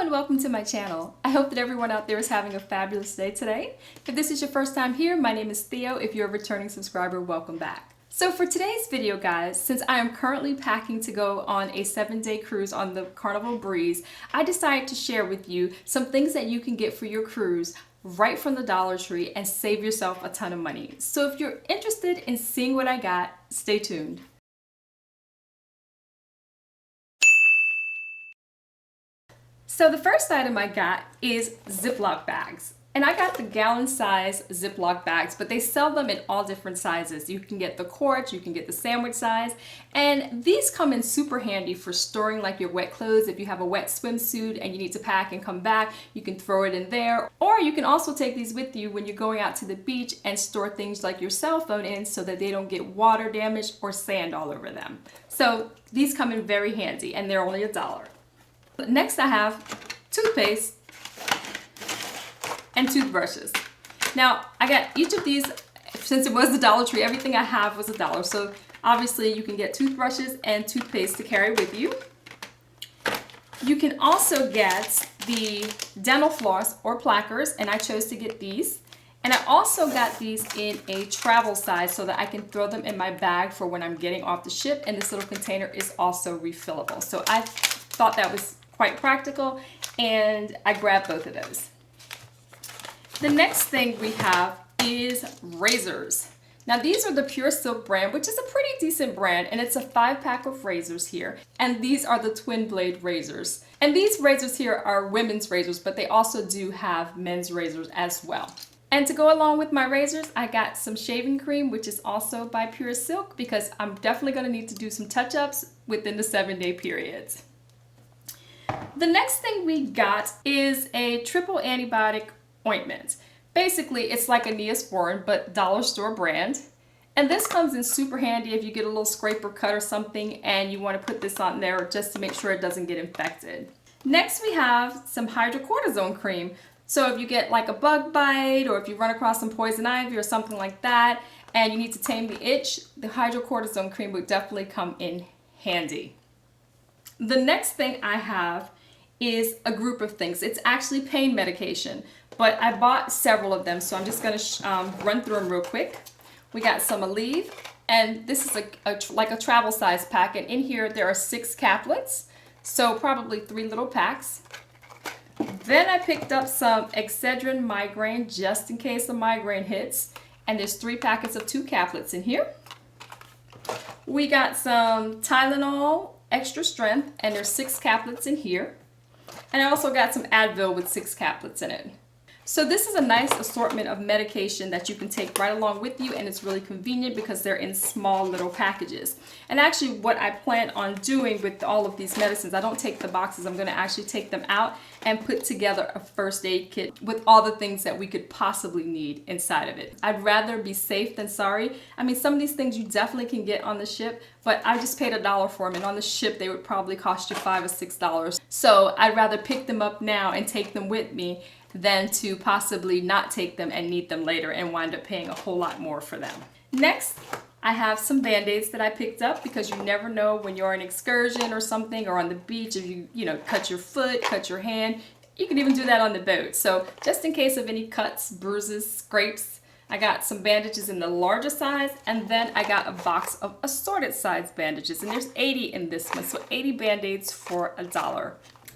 and welcome to my channel. I hope that everyone out there is having a fabulous day today. If this is your first time here, my name is Theo. If you're a returning subscriber, welcome back. So for today's video, guys, since I am currently packing to go on a 7-day cruise on the Carnival Breeze, I decided to share with you some things that you can get for your cruise right from the Dollar Tree and save yourself a ton of money. So if you're interested in seeing what I got, stay tuned. So the first item I got is Ziploc bags. And I got the gallon size Ziploc bags, but they sell them in all different sizes. You can get the quart, you can get the sandwich size, and these come in super handy for storing like your wet clothes. If you have a wet swimsuit and you need to pack and come back, you can throw it in there. Or you can also take these with you when you're going out to the beach and store things like your cell phone in so that they don't get water damage or sand all over them. So these come in very handy and they're only $1. Next I have toothpaste and toothbrushes. Now I got each of these, since it was the Dollar Tree, everything I have was $1. So obviously you can get toothbrushes and toothpaste to carry with you. You can also get the dental floss or plackers, and I chose to get these. And I also got these in a travel size so that I can throw them in my bag for when I'm getting off the ship, and this little container is also refillable. So I thought that was quite practical, and I grabbed both of those. The next thing we have is razors. Now these are the Pure Silk brand, which is a pretty decent brand, and it's a 5-pack of razors here. And these are the twin blade razors. And these razors here are women's razors, but they also do have men's razors as well. And to go along with my razors, I got some shaving cream, which is also by Pure Silk, because I'm definitely gonna need to do some touch-ups within the 7-day periods. The next thing we got is a triple antibiotic ointment. Basically, it's like a Neosporin, but dollar store brand. And this comes in super handy if you get a little scrape or cut or something and you want to put this on there just to make sure it doesn't get infected. Next, we have some hydrocortisone cream. So if you get like a bug bite or if you run across some poison ivy or something like that and you need to tame the itch, the hydrocortisone cream would definitely come in handy. The next thing I have is a group of things. It's actually pain medication, but I bought several of them, so I'm just going to run through them real quick. We got some Aleve, and this is like a travel size pack, and in here there are 6 caplets, so probably 3 little packs. Then I picked up some Excedrin migraine just in case a migraine hits, and there's 3 packets of 2 caplets in here. We got some Tylenol extra strength, and there's 6 caplets in here. And I also got some Advil with 6 caplets in it. So this is a nice assortment of medication that you can take right along with you, and it's really convenient because they're in small little packages. And actually what I plan on doing with all of these medicines, I don't take the boxes, I'm going to actually take them out and put together a first aid kit with all the things that we could possibly need inside of it. I'd rather be safe than sorry. I mean, some of these things you definitely can get on the ship, but I just paid $1 for them, and on the ship they would probably cost you $5 or $6. So I'd rather pick them up now and take them with me than to possibly not take them and need them later and wind up paying a whole lot more for them. Next, I have some Band-Aids that I picked up because you never know when you're on an excursion or something, or on the beach, if you cut your foot, cut your hand. You can even do that on the boat. So just in case of any cuts, bruises, scrapes, I got some bandages in the larger size, and then I got a box of assorted size bandages, and there's 80 in this one, so 80 Band-Aids for $1.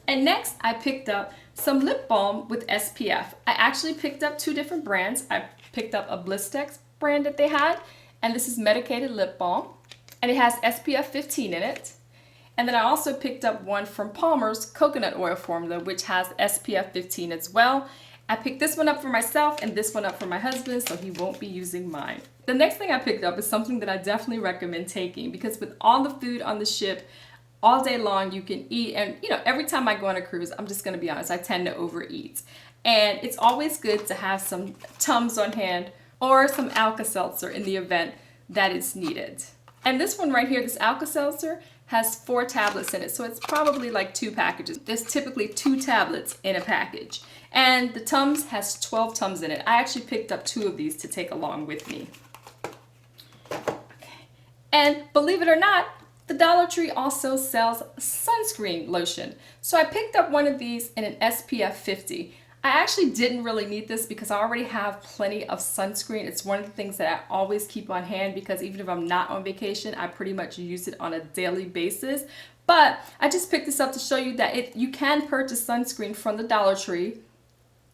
And next I picked up some lip balm with SPF. I actually picked up 2 different brands. I picked up a Blistex brand that they had, and this is medicated lip balm, and it has SPF 15 in it. And then I also picked up one from Palmer's coconut oil formula, which has SPF 15 as well. I picked this one up for myself and this one up for my husband, so he won't be using mine. The next thing I picked up is something that I definitely recommend taking, because with all the food on the ship, all day long you can eat, and every time I go on a cruise, I'm just going to be honest, I tend to overeat. And it's always good to have some Tums on hand or some Alka-Seltzer in the event that it's needed. And this one right here, this Alka-Seltzer, has 4 tablets in it, so it's probably like 2 packages. There's typically 2 tablets in a package. And the Tums has 12 Tums in it. I actually picked up 2 of these to take along with me. Okay. And believe it or not, The Dollar Tree also sells sunscreen lotion. So I picked up one of these in an SPF 50. I actually didn't really need this because I already have plenty of sunscreen. It's one of the things that I always keep on hand because even if I'm not on vacation, I pretty much use it on a daily basis. But I just picked this up to show you that you can purchase sunscreen from the Dollar Tree,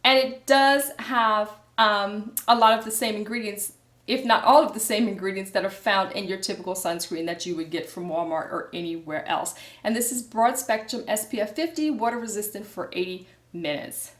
and it does have a lot of the same ingredients, if not all of the same ingredients that are found in your typical sunscreen that you would get from Walmart or anywhere else. And this is broad spectrum SPF 50, water resistant for 80 minutes.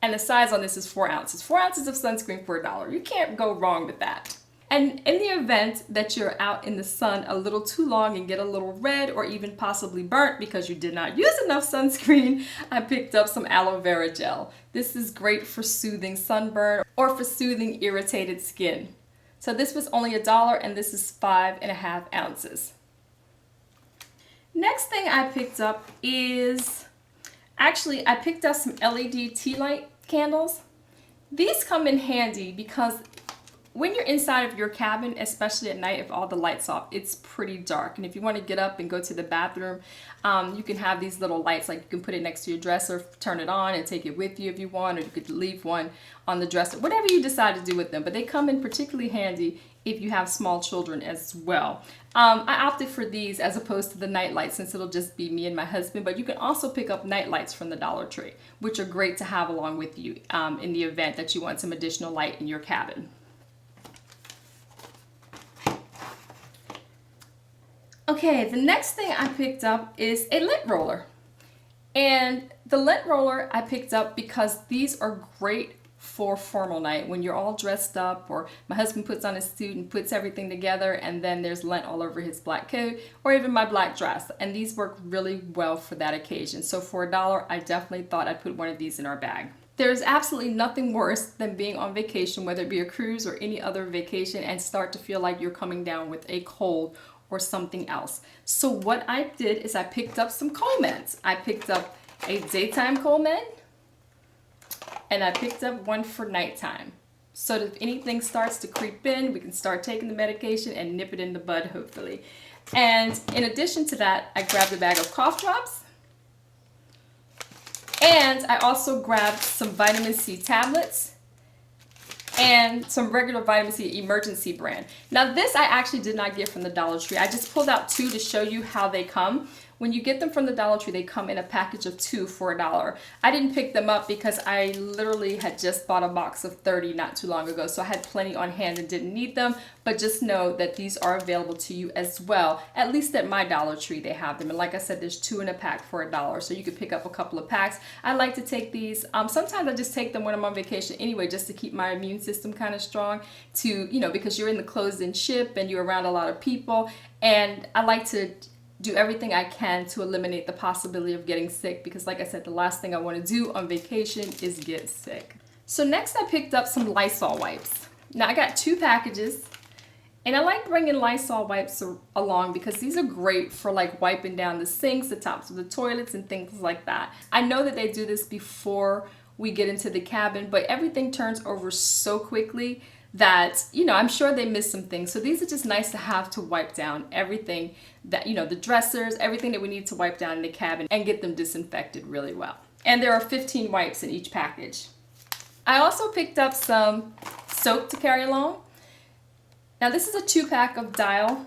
And the size on this is 4 ounces. 4 ounces of sunscreen for $1. You can't go wrong with that. And in the event that you're out in the sun a little too long and get a little red or even possibly burnt because you did not use enough sunscreen, I picked up some aloe vera gel. This is great for soothing sunburn or for soothing irritated skin. So this was only $1 and this is 5.5 ounces. Next thing I picked up is, actually I picked up some LED tea light candles. These come in handy because when you're inside of your cabin, especially at night, if all the lights off, it's pretty dark. And if you want to get up and go to the bathroom, you can have these little lights, like you can put it next to your dresser, turn it on and take it with you if you want, or you could leave one on the dresser, whatever you decide to do with them. But they come in particularly handy if you have small children as well. I opted for these as opposed to the night lights since it'll just be me and my husband, but you can also pick up night lights from the Dollar Tree, which are great to have along with you in the event that you want some additional light in your cabin. Okay, the next thing I picked up is a lint roller. And the lint roller I picked up because these are great for formal night when you're all dressed up, or my husband puts on his suit and puts everything together and then there's lint all over his black coat or even my black dress. And these work really well for that occasion. So for $1, I definitely thought I'd put one of these in our bag. There's absolutely nothing worse than being on vacation, whether it be a cruise or any other vacation, and start to feel like you're coming down with a cold or something else. So what I did is I picked up some Colemeds. I picked up a daytime Colemed and I picked up one for nighttime. So that if anything starts to creep in, we can start taking the medication and nip it in the bud, hopefully. And in addition to that, I grabbed a bag of cough drops. And I also grabbed some vitamin C tablets and some regular vitamin C emergency brand. Now this I actually did not get from the Dollar Tree. I just pulled out 2 to show you how they come. When you get them from the Dollar Tree, they come in a package of 2 for $1. I didn't pick them up because I literally had just bought a box of 30 not too long ago, so I had plenty on hand and didn't need them. But just know that these are available to you as well. At least at my Dollar Tree they have them. And like I said, there's 2 in a pack for $1, so you could pick up a couple of packs. I like to take these. Sometimes I just take them when I'm on vacation anyway, just to keep my immune system kind of strong, to, you know, because you're in the closed-in ship and you're around a lot of people. And I like to do everything I can to eliminate the possibility of getting sick, because like I said, the last thing I want to do on vacation is get sick. So next I picked up some Lysol wipes. Now I got 2 packages, and I like bringing Lysol wipes along because these are great for like wiping down the sinks, the tops of the toilets, and things like that. I know that they do this before we get into the cabin, but everything turns over so quickly that, you know, I'm sure they missed some things. So these are just nice to have to wipe down everything that, you know, the dressers, everything that we need to wipe down in the cabin and get them disinfected really well. And there are 15 wipes in each package. I also picked up some soap to carry along. Now this is a 2-pack of Dial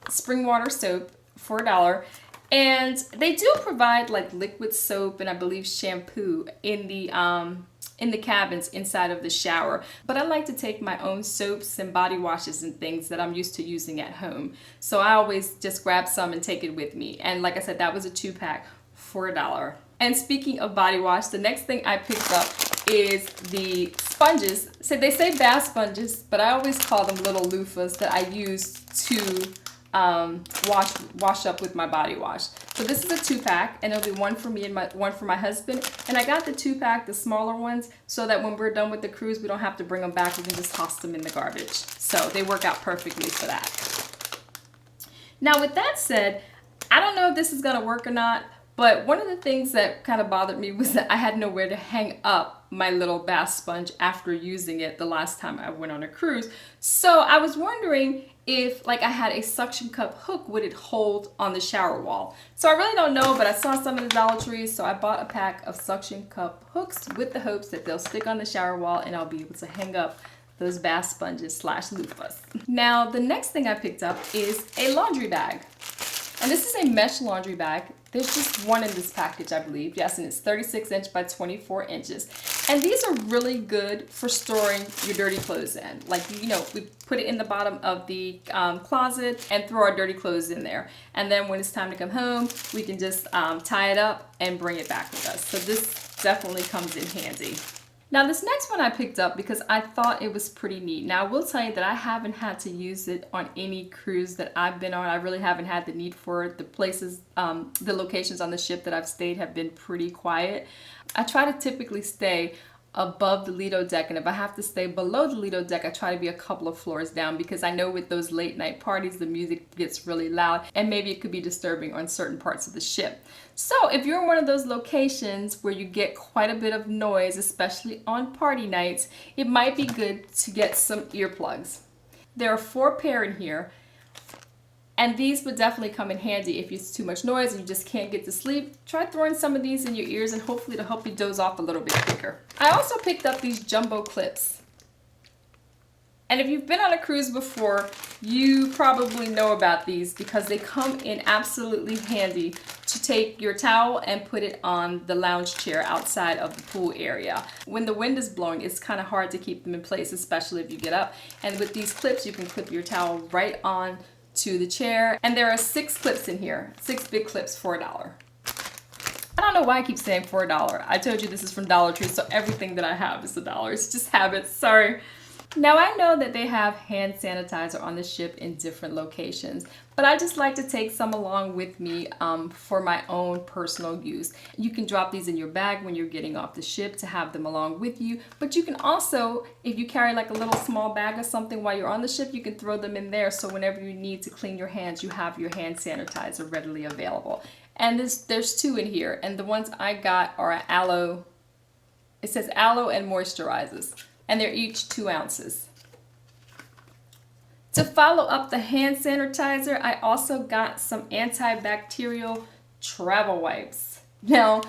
spring water soap for $1. And they do provide like liquid soap and I believe shampoo in the cabins inside of the shower. But I like to take my own soaps and body washes and things that I'm used to using at home. So I always just grab some and take it with me. And like I said, that was a 2-pack for $1. And speaking of body wash, the next thing I picked up is the sponges. So they say bath sponges, but I always call them little loofahs that I use to wash up with my body wash. So this is a 2-pack, and it'll be one for me and one for my husband. And I got the 2-pack, the smaller ones, so that when we're done with the cruise, we don't have to bring them back. We can just toss them in the garbage. So they work out perfectly for that. Now with that said, I don't know if this is gonna work or not, But one of the things that kind of bothered me was that I had nowhere to hang up my little bath sponge after using it the last time I went on a cruise. So I was wondering if like I had a suction cup hook, would it hold on the shower wall? So I really don't know, but I saw some in the Dollar Tree, so I bought a pack of suction cup hooks with the hopes that they'll stick on the shower wall and I'll be able to hang up those bath sponges / loofahs. Now the next thing I picked up is a laundry bag. And this is a mesh laundry bag. There's just one in this package, I believe. Yes, and it's 36 inch by 24 inches. And these are really good for storing your dirty clothes in. Like, you know, we put it in the bottom of the closet and throw our dirty clothes in there. And then when it's time to come home, we can just tie it up and bring it back with us. So this definitely comes in handy. Now this next one I picked up because I thought it was pretty neat. Now I will tell you that I haven't had to use it on any cruise that I've been on. I really haven't had the need for it. The places, the locations on the ship that I've stayed have been pretty quiet. I try to typically stay above the Lido deck, and if I have to stay below the Lido deck, I try to be a couple of floors down because I know with those late night parties the music gets really loud and maybe it could be disturbing on certain parts of the ship. So if you're in one of those locations where you get quite a bit of noise, especially on party nights, it might be good to get some earplugs. There are 4 pair in here. And these would definitely come in handy if it's too much noise and you just can't get to sleep. Try throwing some of these in your ears and hopefully it'll help you doze off a little bit quicker. I also picked up these jumbo clips. And if you've been on a cruise before, you probably know about these because they come in absolutely handy to take your towel and put it on the lounge chair outside of the pool area. When the wind is blowing, it's kind of hard to keep them in place, especially if you get up. And with these clips, you can clip your towel right on to the chair, and there are 6 clips in here, 6 big clips for $1. I don't know why I keep saying for $1. I told you this is from Dollar Tree, so everything that I have is $1. It's just habit, sorry. Now I know that they have hand sanitizer on the ship in different locations, but I just like to take some along with me for my own personal use. You can drop these in your bag when you're getting off the ship to have them along with you, but you can also, if you carry like a little small bag or something while you're on the ship, you can throw them in there so whenever you need to clean your hands, you have your hand sanitizer readily available. And there's 2 in here, and the ones I got are aloe. It says aloe and moisturizes. And they're each 2 ounces. To follow up the hand sanitizer, I also got some antibacterial travel wipes. Now,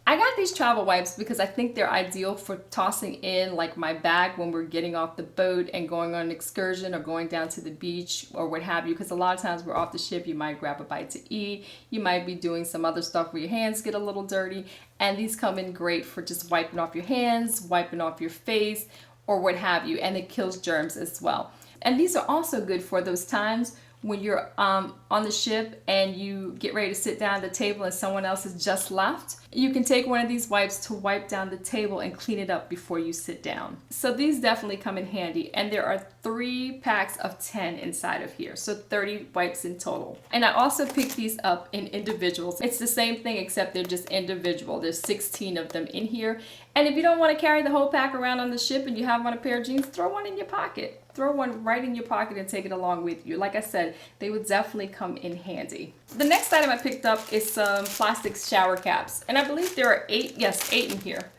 I got these travel wipes because I think they're ideal for tossing in like my bag when we're getting off the boat and going on an excursion or going down to the beach or what have you, because a lot of times we're off the ship, you might grab a bite to eat, you might be doing some other stuff where your hands get a little dirty, and these come in great for just wiping off your hands, wiping off your face, or what have you, and it kills germs as well. And these are also good for those times when you're on the ship and you get ready to sit down at the table and someone else has just left. You can take one of these wipes to wipe down the table and clean it up before you sit down. So these definitely come in handy, and there are 3 packs of 10 inside of here, so 30 wipes in total. And I also picked these up in individuals. It's the same thing except they're just individual. There's 16 of them in here. And if you don't want to carry the whole pack around on the ship and you have on a pair of jeans, throw one in your pocket. Throw one right in your pocket and take it along with you. Like I said, they would definitely come in handy. The next item I picked up is some plastic shower caps. And I believe there are 8 in here.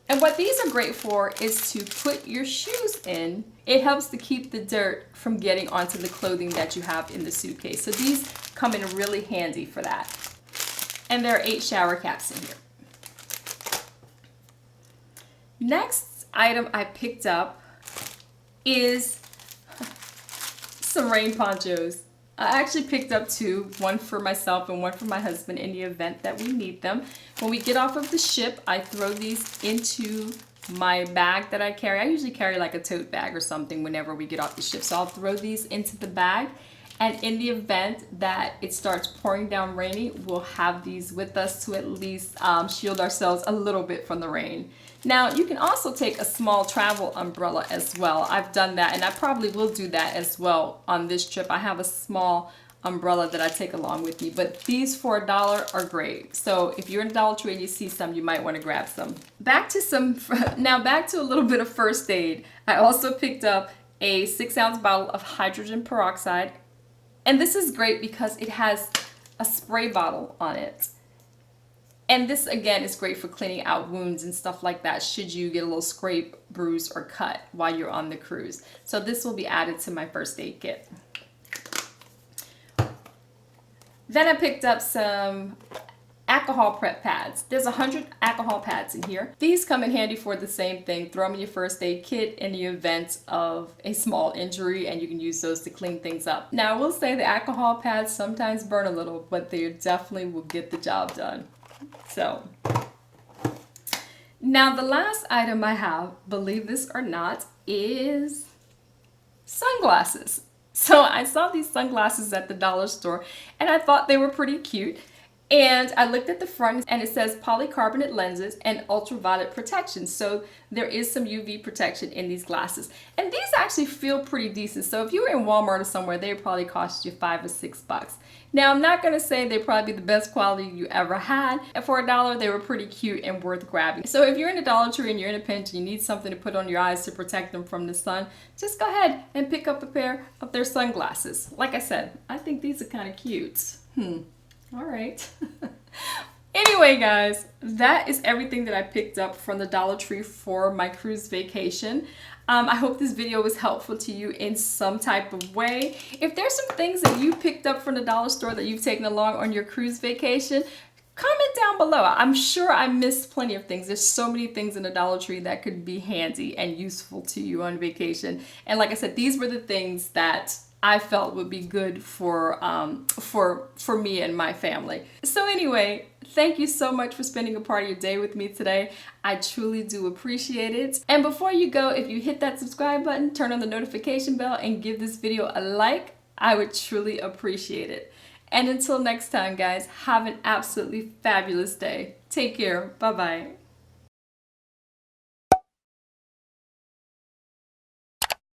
And what these are great for is to put your shoes in. It helps to keep the dirt from getting onto the clothing that you have in the suitcase. So these come in really handy for that. And there are 8 shower caps in here. Next item I picked up is some rain ponchos. I actually picked up 2, one for myself and one for my husband in the event that we need them. When we get off of the ship, I throw these into my bag that I carry. I usually carry like a tote bag or something whenever we get off the ship. So I'll throw these into the bag. And in the event that it starts pouring down raining, we'll have these with us to at least shield ourselves a little bit from the rain. Now, you can also take a small travel umbrella as well. I've done that, and I probably will do that as well on this trip. I have a small umbrella that I take along with me, but these for $1 are great. So if you're in Dollar Tree and you see some, you might want to grab some. Back to a little bit of first aid. I also picked up a 6-ounce bottle of hydrogen peroxide. And this is great because it has a spray bottle on it. And this again is great for cleaning out wounds and stuff like that should you get a little scrape, bruise, or cut while you're on the cruise. So this will be added to my first aid kit. Then I picked up some alcohol prep pads. There's 100 alcohol pads in here. These come in handy for the same thing. Throw them in your first aid kit in the event of a small injury, and you can use those to clean things up. Now I will say the alcohol pads sometimes burn a little, but they definitely will get the job done. So now the last item I have, believe this or not, is sunglasses. So I saw these sunglasses at the dollar store and I thought they were pretty cute. And I looked at the front and it says polycarbonate lenses and ultraviolet protection. So there is some UV protection in these glasses. And these actually feel pretty decent. So if you were in Walmart or somewhere, they would probably cost you $5 or $6. Now I'm not gonna say they're probably the best quality you ever had. And for $1, they were pretty cute and worth grabbing. So if you're in a Dollar Tree and you're in a pinch and you need something to put on your eyes to protect them from the sun, just go ahead and pick up a pair of their sunglasses. Like I said, I think these are kind of cute. All right. Anyway, guys, that is everything that I picked up from the Dollar Tree for my cruise vacation. I hope this video was helpful to you in some type of way. If there's some things that you picked up from the dollar store that you've taken along on your cruise vacation, comment down below. I'm sure I missed plenty of things. There's so many things in the Dollar Tree that could be handy and useful to you on vacation. And like I said, these were the things that I felt would be good for me and my family. So anyway, thank you so much for spending a part of your day with me today. I truly do appreciate it. And before you go, if you hit that subscribe button, turn on the notification bell, and give this video a like, I would truly appreciate it. And until next time, guys, have an absolutely fabulous day. Take care. Bye-bye.